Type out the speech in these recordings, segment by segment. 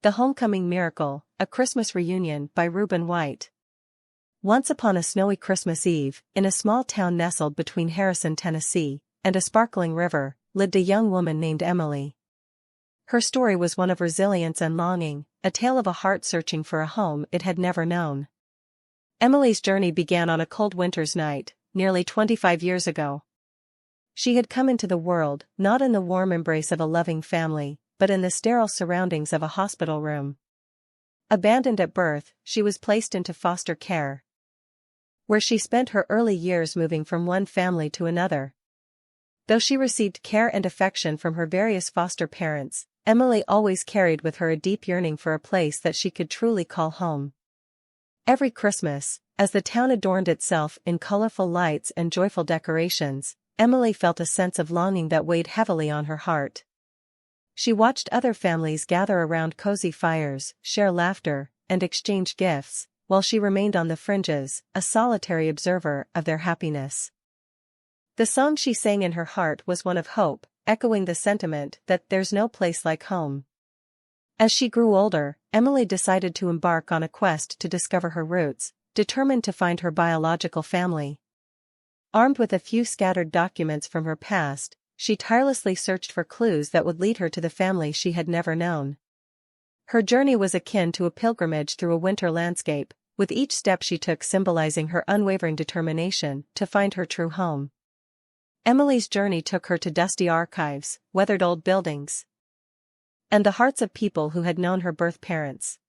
The Homecoming Miracle, A Christmas Reunion by Reuben White. Once upon a snowy Christmas Eve, in a small town nestled between Harrison, Tennessee, and a sparkling river, lived a young woman named Emily. Her story was one of resilience and longing, a tale of a heart searching for a home it had never known. Emily's journey began on a cold winter's night, nearly 25 years ago. She had come into the world, not in the warm embrace of a loving family, but in the sterile surroundings of a hospital room. Abandoned at birth, she was placed into foster care, where she spent her early years moving from one family to another. Though she received care and affection from her various foster parents, Emily always carried with her a deep yearning for a place that she could truly call home. Every Christmas, as the town adorned itself in colorful lights and joyful decorations, Emily felt a sense of longing that weighed heavily on her heart. She watched other families gather around cozy fires, share laughter, and exchange gifts, while she remained on the fringes, a solitary observer of their happiness. The song she sang in her heart was one of hope, echoing the sentiment that there's no place like home. As she grew older, Emily decided to embark on a quest to discover her roots, determined to find her biological family. Armed with a few scattered documents from her past, she tirelessly searched for clues that would lead her to the family she had never known. Her journey was akin to a pilgrimage through a winter landscape, with each step she took symbolizing her unwavering determination to find her true home. Emily's journey took her to dusty archives, weathered old buildings, and the hearts of people who had known her birth parents.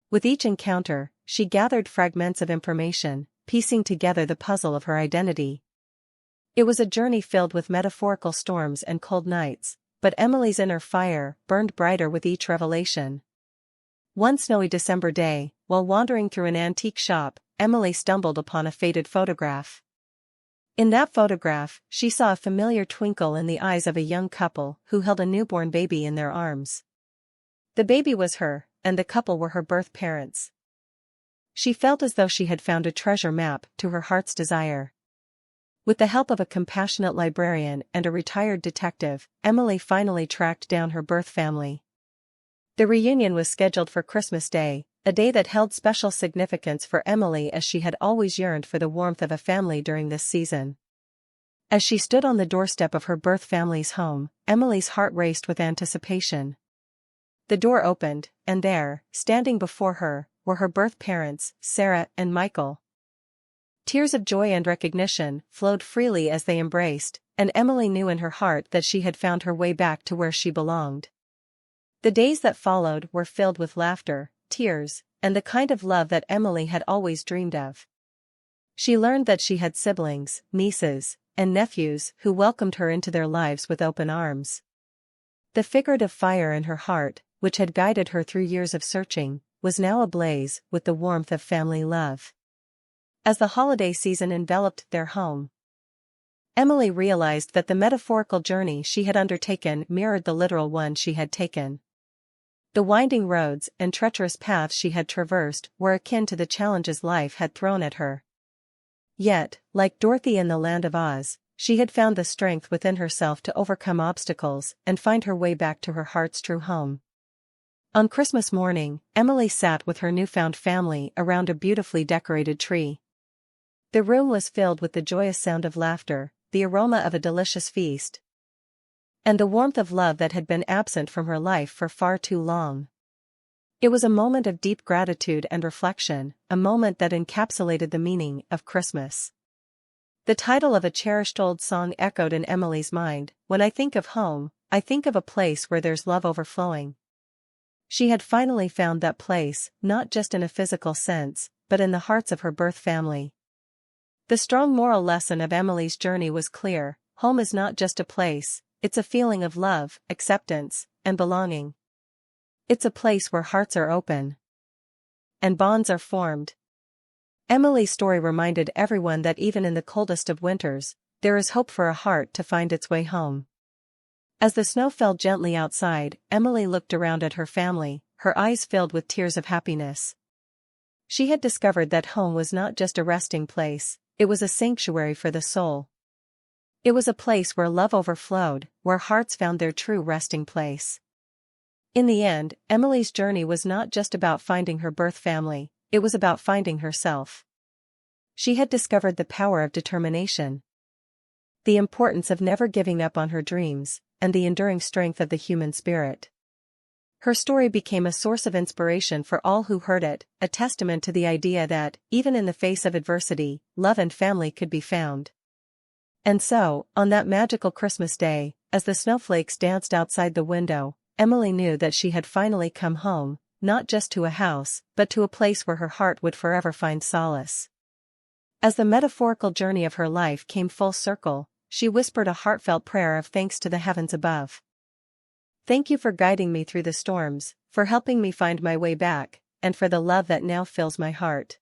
With each encounter, she gathered fragments of information, piecing together the puzzle of her identity. It was a journey filled with metaphorical storms and cold nights, but Emily's inner fire burned brighter with each revelation. One snowy December day, while wandering through an antique shop, Emily stumbled upon a faded photograph. In that photograph, she saw a familiar twinkle in the eyes of a young couple who held a newborn baby in their arms. The baby was her, and the couple were her birth parents. She felt as though she had found a treasure map to her heart's desire. With the help of a compassionate librarian and a retired detective, Emily finally tracked down her birth family. The reunion was scheduled for Christmas Day, a day that held special significance for Emily as she had always yearned for the warmth of a family during this season. As she stood on the doorstep of her birth family's home, Emily's heart raced with anticipation. The door opened, and there, standing before her, were her birth parents, Sarah and Michael. Tears of joy and recognition flowed freely as they embraced, and Emily knew in her heart that she had found her way back to where she belonged. The days that followed were filled with laughter, tears, and the kind of love that Emily had always dreamed of. She learned that she had siblings, nieces, and nephews who welcomed her into their lives with open arms. The figurative fire in her heart, which had guided her through years of searching, was now ablaze with the warmth of family love. As the holiday season enveloped their home, Emily realized that the metaphorical journey she had undertaken mirrored the literal one she had taken. The winding roads and treacherous paths she had traversed were akin to the challenges life had thrown at her. Yet, like Dorothy in the Land of Oz, she had found the strength within herself to overcome obstacles and find her way back to her heart's true home. On Christmas morning, Emily sat with her newfound family around a beautifully decorated tree. The room was filled with the joyous sound of laughter, the aroma of a delicious feast, and the warmth of love that had been absent from her life for far too long. It was a moment of deep gratitude and reflection, a moment that encapsulated the meaning of Christmas. The title of a cherished old song echoed in Emily's mind. When I think of home, I think of a place where there's love overflowing. She had finally found that place, not just in a physical sense, but in the hearts of her birth family. The strong moral lesson of Emily's journey was clear: home is not just a place, it's a feeling of love, acceptance, and belonging. It's a place where hearts are open and bonds are formed. Emily's story reminded everyone that even in the coldest of winters, there is hope for a heart to find its way home. As the snow fell gently outside, Emily looked around at her family, her eyes filled with tears of happiness. She had discovered that home was not just a resting place, it was a sanctuary for the soul. It was a place where love overflowed, where hearts found their true resting place. In the end, Emily's journey was not just about finding her birth family, it was about finding herself. She had discovered the power of determination, the importance of never giving up on her dreams, and the enduring strength of the human spirit. Her story became a source of inspiration for all who heard it, a testament to the idea that, even in the face of adversity, love and family could be found. And so, on that magical Christmas day, as the snowflakes danced outside the window, Emily knew that she had finally come home, not just to a house, but to a place where her heart would forever find solace. As the metaphorical journey of her life came full circle, she whispered a heartfelt prayer of thanks to the heavens above. Thank you for guiding me through the storms, for helping me find my way back, and for the love that now fills my heart.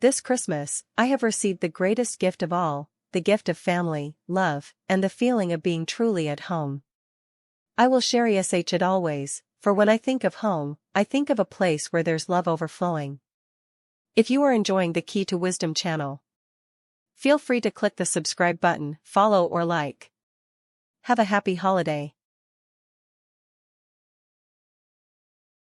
This Christmas, I have received the greatest gift of all, the gift of family, love, and the feeling of being truly at home. I will cherish it always, for when I think of home, I think of a place where there's love overflowing. If you are enjoying the Key to Wisdom channel, feel free to click the subscribe button, follow or like. Have a happy holiday.